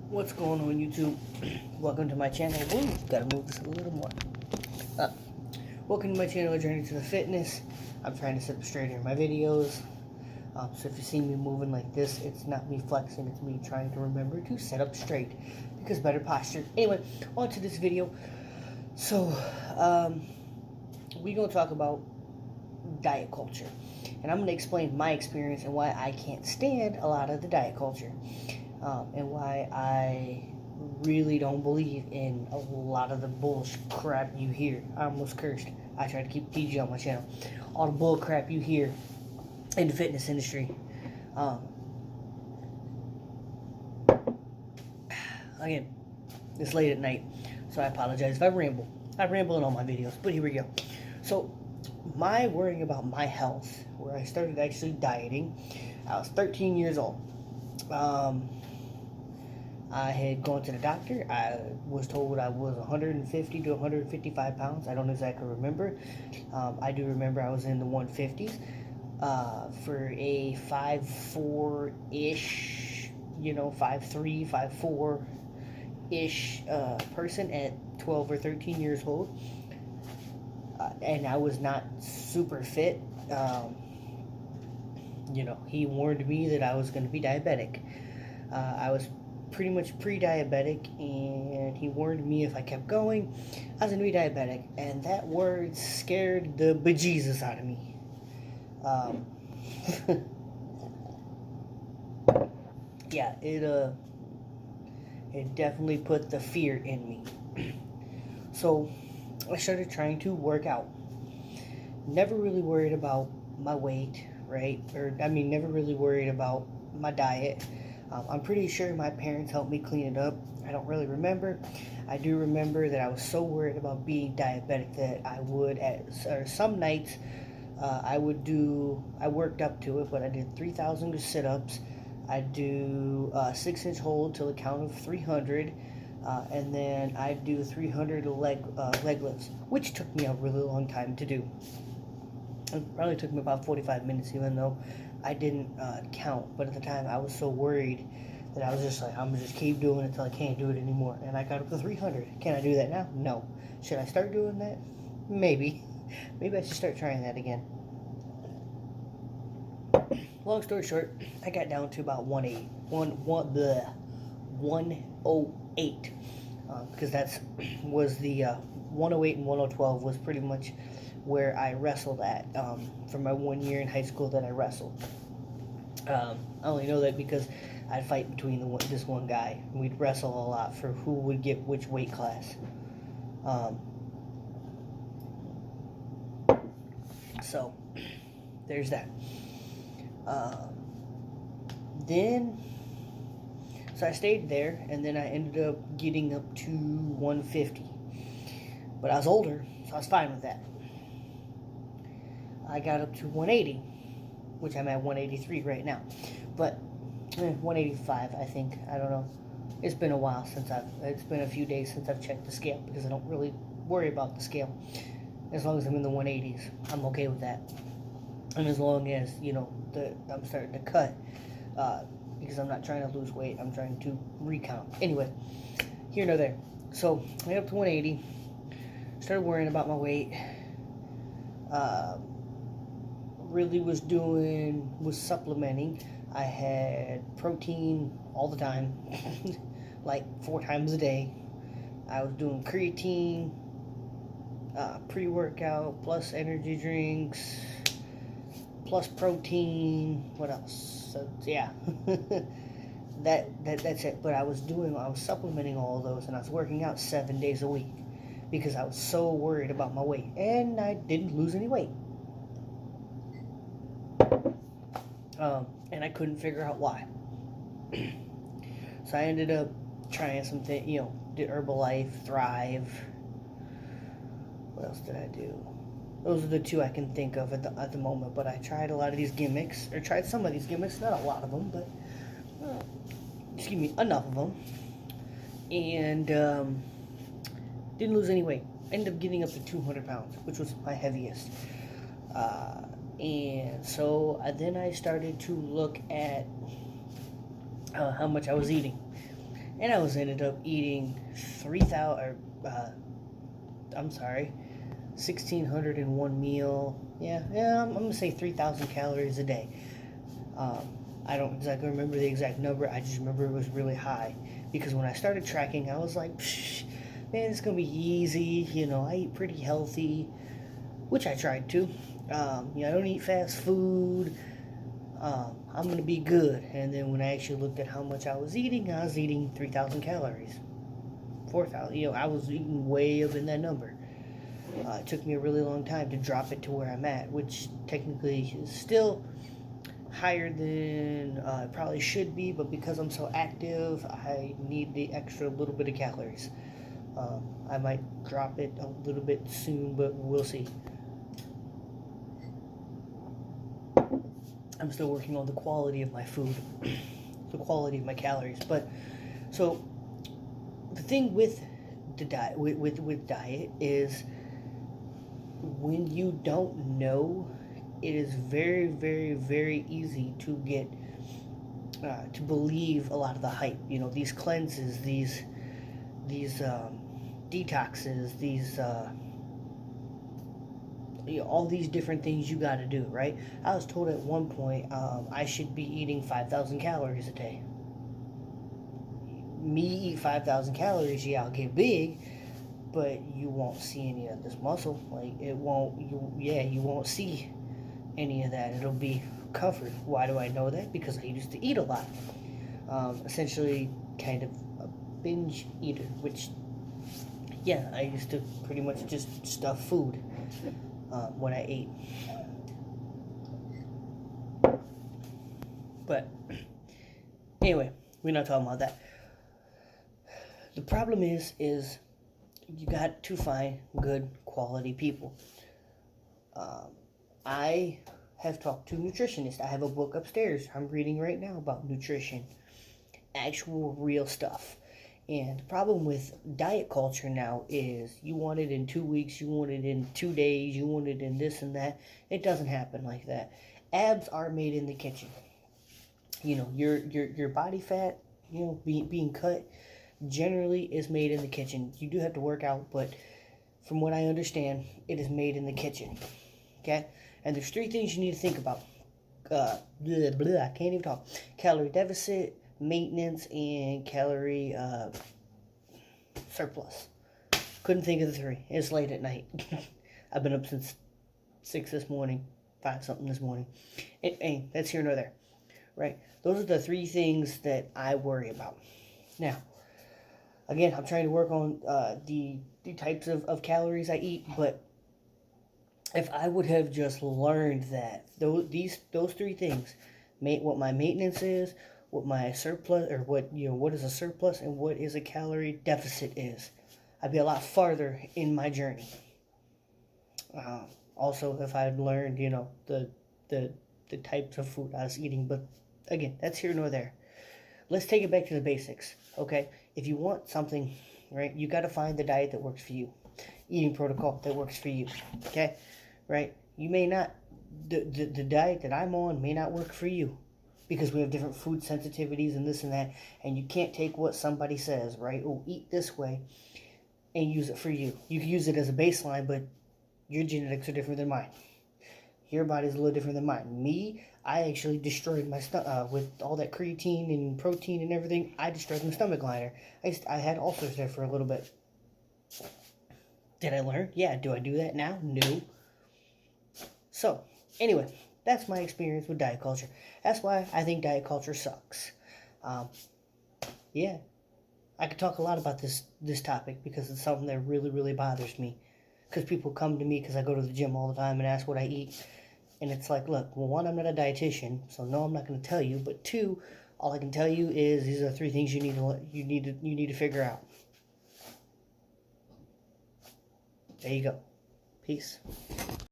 What's going on, YouTube? Welcome to my channel. Woo, gotta move this a little more. Uh, Welcome to my channel, A Journey to the Fitness. I'm trying to sit up straighter in my videos. So if you see me moving like this, it's not me flexing, it's me trying to remember to sit up straight because better posture. Anyway, on to this video. So, we're gonna talk about diet culture, and I'm gonna explain my experience and why I can't stand a lot of the diet culture. And why I really don't believe in a lot of the bullshit crap you hear. I almost cursed. I try to keep PG on my channel. All the bull crap you hear in the fitness industry. Again, it's late at night, so I apologize if I ramble. I ramble in all my videos, but here we go. So, my worrying about my health, where I started actually dieting, I was 13 years old. I had gone to the doctor. I was told I was 150 to 155 pounds. I don't exactly remember. I do remember I was in the 150s. For a 5'4"-ish, 5'3", 5'4"-ish person at 12 or 13 years old. And I was not super fit. He warned me that I was going to be diabetic. I was pretty much pre-diabetic, and he warned me if I kept going, I was going to be diabetic, and that word scared the bejesus out of me. Yeah, it definitely put the fear in me. So, I started trying to work out. Never really worried about my weight, right? Never really worried about my diet. I'm pretty sure my parents helped me clean it up. I don't really remember. I do remember that I was so worried about being diabetic that I would, some nights, I worked up to it, but I did 3,000 sit-ups. I do 6-inch hold till the count of 300, and then I do 300 leg lifts, which took me a really long time to do. It probably took me about 45 minutes, even though I didn't count. But at the time, I was so worried that I was just like, I'm going to just keep doing it until I can't do it anymore. And I got up to 300. Can I do that now? No. Should I start doing that? Maybe. Maybe I should start trying that again. Long story short, I got down to about 108. Because that was the 108 and 112 was pretty much where I wrestled at for my 1 year in high school that I wrestled. I only know that because I'd fight between this one guy. We'd wrestle a lot for who would get which weight class. So, there's that. So I stayed there, and then I ended up getting up to 150. But I was older, so I was fine with that. I got up to 180, which I'm at 183 right now. But 185, I think. I don't know. It's been a while it's been a few days since I've checked the scale, because I don't really worry about the scale. As long as I'm in the 180s, I'm okay with that. And as long as, I'm starting to cut, because I'm not trying to lose weight, I'm trying to recount. Anyway, here nor there. So, I got up to 180, started worrying about my weight, really was supplementing. I had protein all the time, like 4 times a day. I was doing creatine, pre-workout, plus energy drinks, plus protein. What else? So yeah, that's it. But I was supplementing all of those, and I was working out 7 days a week because I was so worried about my weight, and I didn't lose any weight. And I couldn't figure out why. So I ended up trying something, did Herbalife, Thrive. What else did I do? Those are the 2 I can think of at the moment. But I tried a lot of these gimmicks, or tried some of these gimmicks, not a lot of them, but enough of them. And didn't lose any weight. Ended up getting up to 200 pounds, which was my heaviest. And so then I started to look at how much I was eating. and I was ended up eating 3,000, I'm sorry, 1,601 meal. Yeah, I'm gonna say 3,000 calories a day. I don't exactly remember the exact number. I just remember it was really high because when I started tracking, I was like, Psh, man, it's gonna be easy. I eat pretty healthy, which I tried to. I don't eat fast food. I'm gonna be good. And then when I actually looked at how much I was eating 3,000 calories, 4,000. I was eating way up in that number. It took me a really long time to drop it to where I'm at, which technically is still higher than it probably should be, but because I'm so active, I need the extra little bit of calories. I might drop it a little bit soon, but we'll see. I'm still working on the quality of my food, the quality of my calories. But so the thing with the diet, with diet, is when you don't know, it is very, very, very easy to get to believe a lot of the hype. These cleanses, these detoxes, these all these different things you got to do, right? I was told at one point I should be eating 5,000 calories a day. Me eat 5,000 calories, yeah, I'll get big, but you won't see any of this muscle. Like it won't, you won't see any of that. It'll be covered. Why do I know that? Because I used to eat a lot. Essentially, kind of a binge eater, which, yeah, I used to pretty much just stuff food when I ate. But anyway, we're not talking about that. The problem is you got to find good quality people. I have talked to nutritionists. I have a book upstairs I'm reading right now about nutrition, actual real stuff. And the problem with diet culture now is you want it in 2 weeks, you want it in 2 days, you want it in this and that. It doesn't happen like that. Abs are made in the kitchen. Your body fat, being cut generally is made in the kitchen. You do have to work out, but from what I understand, it is made in the kitchen. Okay? And there's 3 things you need to think about. I can't even talk. Calorie deficit, maintenance, and calorie surplus. Couldn't think of the 3. It's late at night. I've been up since 6 this morning, 5 something this morning. Hey, that's here nor there, right? Those are the 3 things that I worry about. Now, again, I'm trying to work on the types of calories I eat, but if I would have just learned that those 3 things, what my maintenance is, what my surplus, or what is a surplus and what is a calorie deficit is, I'd be a lot farther in my journey. Also, if I had learned, the types of food I was eating, but again, that's here nor there. Let's take it back to the basics, okay? If you want something, right, you got to find the diet that works for you, eating protocol that works for you, okay? Right? You may not, the diet that I'm on may not work for you because we have different food sensitivities and this and that, and you can't take what somebody says, right? Oh, eat this way and use it for you. You can use it as a baseline, but your genetics are different than mine. Your body's a little different than mine. Me, I actually destroyed my stomach with all that creatine and protein and everything. I destroyed my stomach liner. I had ulcers there for a little bit. Did I learn? Yeah. Do I do that now? No. So, anyway, that's my experience with diet culture. That's why I think diet culture sucks. Yeah, I could talk a lot about this topic because it's something that really, really bothers me. Because people come to me because I go to the gym all the time and ask what I eat. And it's like, look, well, 1, I'm not a dietitian, so no, I'm not going to tell you. But 2, all I can tell you is these are 3 things you need to figure out. There you go. Peace.